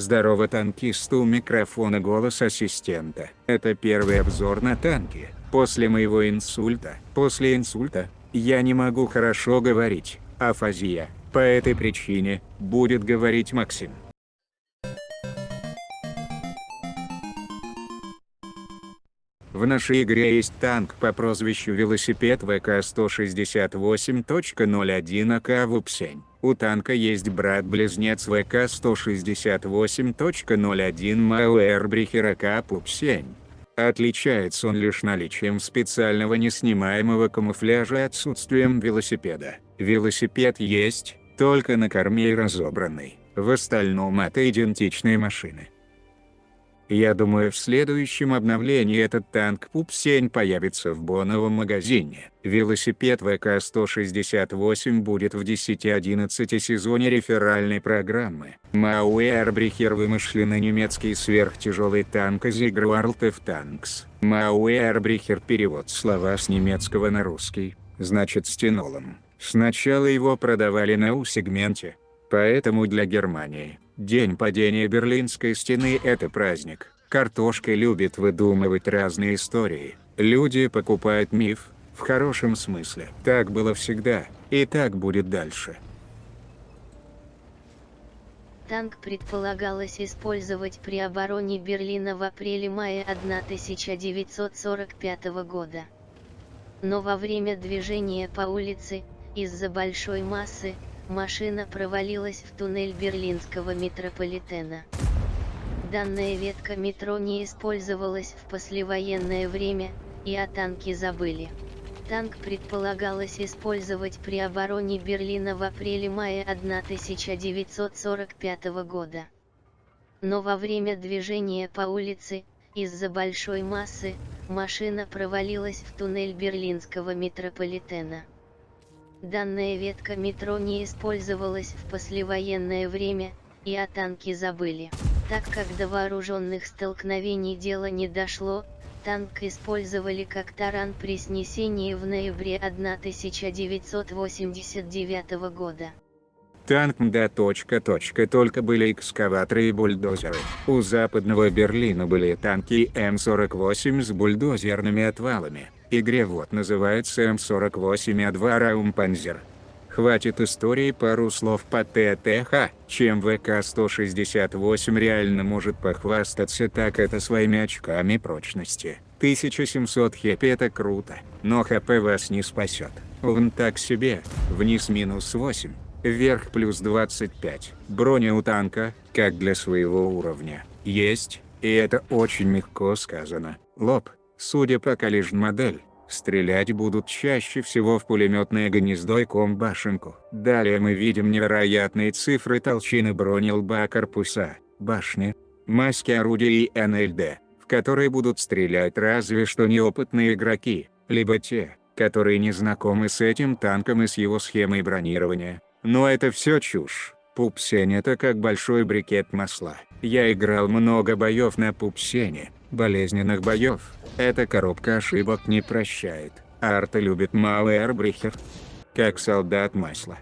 Здорово, танкист, у микрофона голос ассистента. Это первый обзор на танки. После моего инсульта. После инсульта я не могу хорошо говорить. Афазия. По этой причине будет говорить Максим. В нашей игре есть танк по прозвищу велосипед ВК-168.01 АК Вупсень. У танка есть брат-близнец ВК-168.01 МАУ Эрбрихер АК Пупсень. Отличается он лишь наличием специального неснимаемого камуфляжа и отсутствием велосипеда. Велосипед есть, только на корме и разобранный. В остальном это идентичные машины. Я думаю, в следующем обновлении этот танк Пупсень появится в боновом магазине. Велосипед ВК-168 будет в 10-11 сезоне реферальной программы. МАУ Эрбрихер — вымышленный немецкий сверхтяжелый танк из игры World of Tanks. МАУ Эрбрихер — перевод слова с немецкого на русский, значит стенолом. Сначала его продавали на У-сегменте, поэтому для Германии День падения Берлинской стены – это праздник. Картошка любит выдумывать разные истории. Люди покупают миф, в хорошем смысле. Так было всегда, и так будет дальше. Танк предполагалось использовать при обороне Берлина в апреле-мае 1945 года. Но во время движения по улице, из-за большой массы, машина провалилась в туннель берлинского метрополитена. Данная ветка метро не использовалась в послевоенное время, и о танке забыли. Танк предполагалось использовать при обороне Берлина в апреле-мае 1945 года. Но во время движения по улице, из-за большой массы, машина провалилась в туннель берлинского метрополитена. Данная ветка метро не использовалась в послевоенное время, и о танке забыли. Так как до вооруженных столкновений дело не дошло, танк использовали как таран при снесении в ноябре 1989 года. Танк да. Только были экскаваторы и бульдозеры. У западного Берлина были танки М48 с бульдозерными отвалами. Игре вот называется М48А2 Раумпанзер. Хватит истории, пару слов по ТТХ. Чем ВК-168 реально может похвастаться, так это своими очками прочности. 1700 хп — это круто, но хп вас не спасет. Вон так себе, вниз -8, вверх +25. Броня у танка, как для своего уровня, есть, и это очень легко сказано. Лоб, судя по коллижн модель, стрелять будут чаще всего в пулеметное гнездо и комбашенку. Далее мы видим невероятные цифры толщины брони лба корпуса, башни, маски орудия и НЛД, в которые будут стрелять разве что неопытные игроки, либо те, которые не знакомы с этим танком и с его схемой бронирования. Но это все чушь. Пупсень — это как большой брикет масла. Я играл много боев на Пупсене, болезненных боев. Эта коробка ошибок не прощает. Арта любит МАУ Эрбрихер, как солдат масла.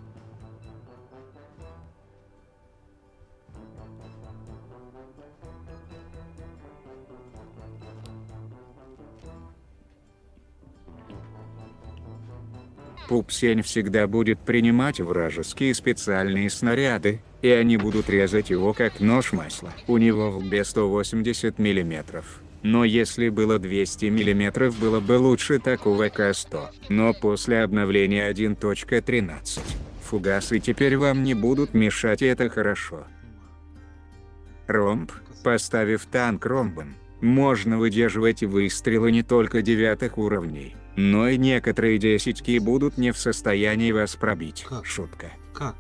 Пупсень всегда будет принимать вражеские специальные снаряды, и они будут резать его как нож масла. У него в лбе 180 мм. Но если было 200 мм, было бы лучше такого ВК-100. Но после обновления 1.13, фугасы теперь вам не будут мешать, и это хорошо. Ромб. Поставив танк ромбом, можно выдерживать выстрелы не только 9 уровней, но и некоторые 10-ки будут не в состоянии вас пробить. Шутка. Как?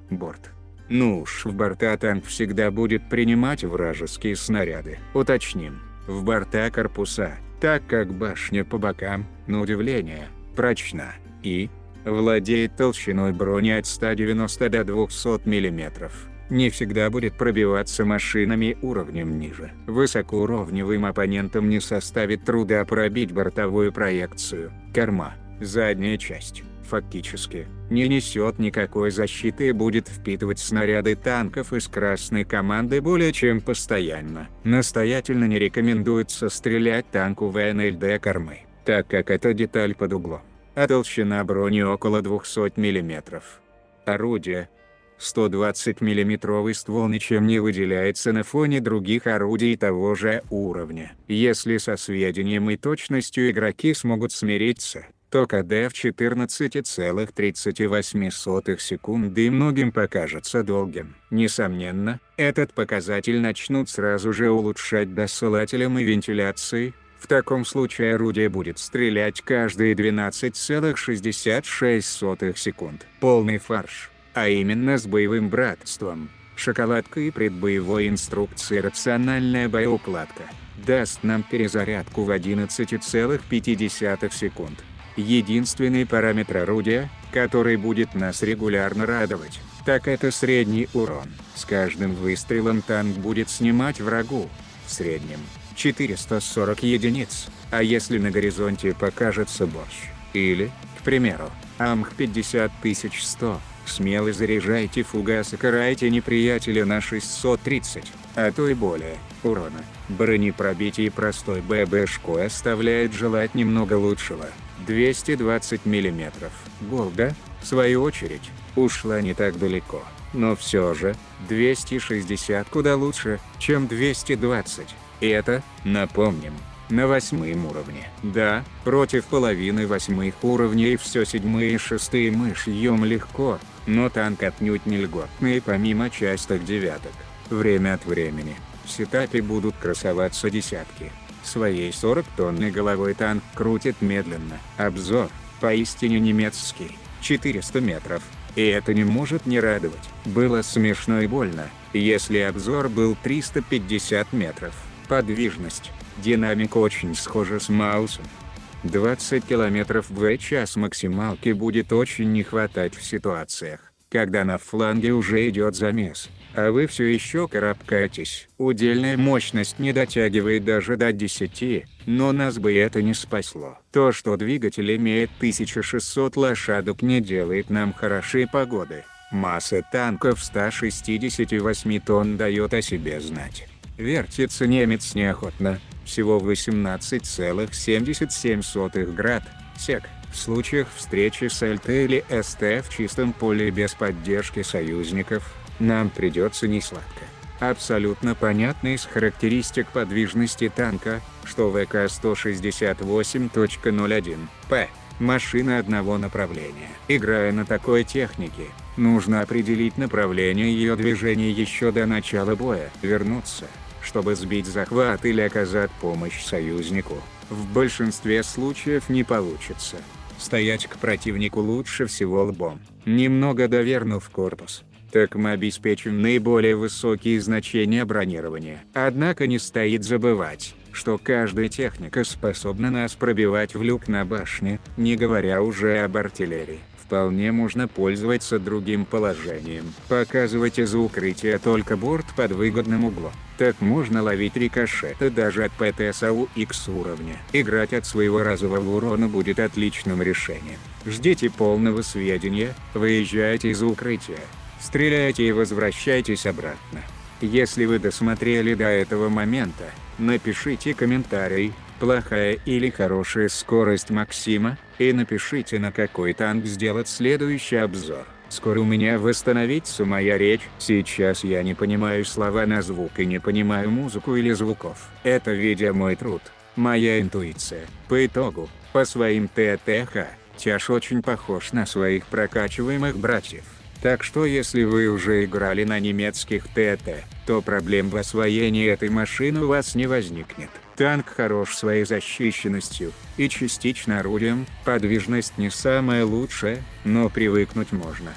Борт. Ну уж, в борта танк всегда будет принимать вражеские снаряды. Уточним, в борта корпуса, так как башня по бокам, на удивление, прочна и владеет толщиной брони от 190 до 200 мм. Не всегда будет пробиваться машинами уровнем ниже. Высокоуровневым оппонентам не составит труда пробить бортовую проекцию, корма, задняя часть. фактически, не несет никакой защиты и будет впитывать снаряды танков из красной команды более чем постоянно. Настоятельно не рекомендуется стрелять танку в НЛД кормы, так как это деталь под углом, а толщина брони около 200 мм. Орудие. 120 миллиметровый ствол ничем не выделяется на фоне других орудий того же уровня. Если со сведением и точностью игроки смогут смириться, то КД в 14,38 секунды многим покажется долгим. Несомненно, этот показатель начнут сразу же улучшать досылателем и вентиляцией. В таком случае орудие будет стрелять каждые 12,66 секунд. Полный фарш, а именно с боевым братством, шоколадкой и предбоевой инструкцией рациональная боеукладка, даст нам перезарядку в 11,5 секунд. Единственный параметр орудия, который будет нас регулярно радовать, так это средний урон. С каждым выстрелом танк будет снимать врагу, в среднем, 440 единиц, а если на горизонте покажется борщ, или, к примеру, АМХ-50100, смело заряжайте фугас и карайте неприятеля на 630, а то и более, урона. Бронепробитие простой ББшкой оставляет желать немного лучшего. 220 мм. Голда, в свою очередь, ушла не так далеко, но все же, 260 куда лучше, чем 220. И это, напомним, на 8 уровне. Да, против половины 8 уровней все 7 и 6 мы шьем легко, но танк отнюдь не льготный помимо частых девяток. Время от времени в сетапе будут красоваться десятки. Своей 40-тонной головой танк крутит медленно. Обзор, поистине немецкий, 400 метров. И это не может не радовать. Было смешно и больно, если обзор был 350 метров. Подвижность, динамика очень схожа с маусом. 20 км в час максималки будет очень не хватать в ситуациях, когда на фланге уже идет замес, а вы все еще карабкаетесь. Удельная мощность не дотягивает даже до 10, но нас бы это не спасло. То, что двигатель имеет 1600 лошадок, не делает нам хорошей погоды. Масса танков 168 тонн дает о себе знать. Вертится немец неохотно, всего 18,77 град, сек. В случаях встречи с ЛТ или СТ в чистом поле без поддержки союзников, нам придется несладко. Абсолютно понятно из характеристик подвижности танка, что ВК-168.01 машина одного направления. Играя на такой технике, нужно определить направление ее движения еще до начала боя, вернуться, чтобы сбить захват или оказать помощь союзнику. В большинстве случаев не получится. Стоять к противнику лучше всего лбом, немного довернув корпус. Так мы обеспечим наиболее высокие значения бронирования. Однако не стоит забывать, что каждая техника способна нас пробивать в люк на башне, не говоря уже об артиллерии. Вполне можно пользоваться другим положением. Показывать из укрытия только борт под выгодным углом. Так можно ловить рикошеты даже от ПТСАУ X уровня. Играть от своего разового урона будет отличным решением. Ждите полного сведения, выезжайте из укрытия, стреляйте и возвращайтесь обратно. Если вы досмотрели до этого момента, напишите комментарий, плохая или хорошая скорость Максима, и напишите, на какой танк сделать следующий обзор. Скоро у меня восстановится моя речь. Сейчас я не понимаю слова на звук и не понимаю музыку или звуков. Это видео мой труд, моя интуиция. По итогу, по своим ТТХ, Тяж очень похож на своих прокачиваемых братьев. Так что если вы уже играли на немецких ТТ, то проблем в освоении этой машины у вас не возникнет. Танк хорош своей защищенностью и частично орудием, подвижность не самая лучшая, но привыкнуть можно.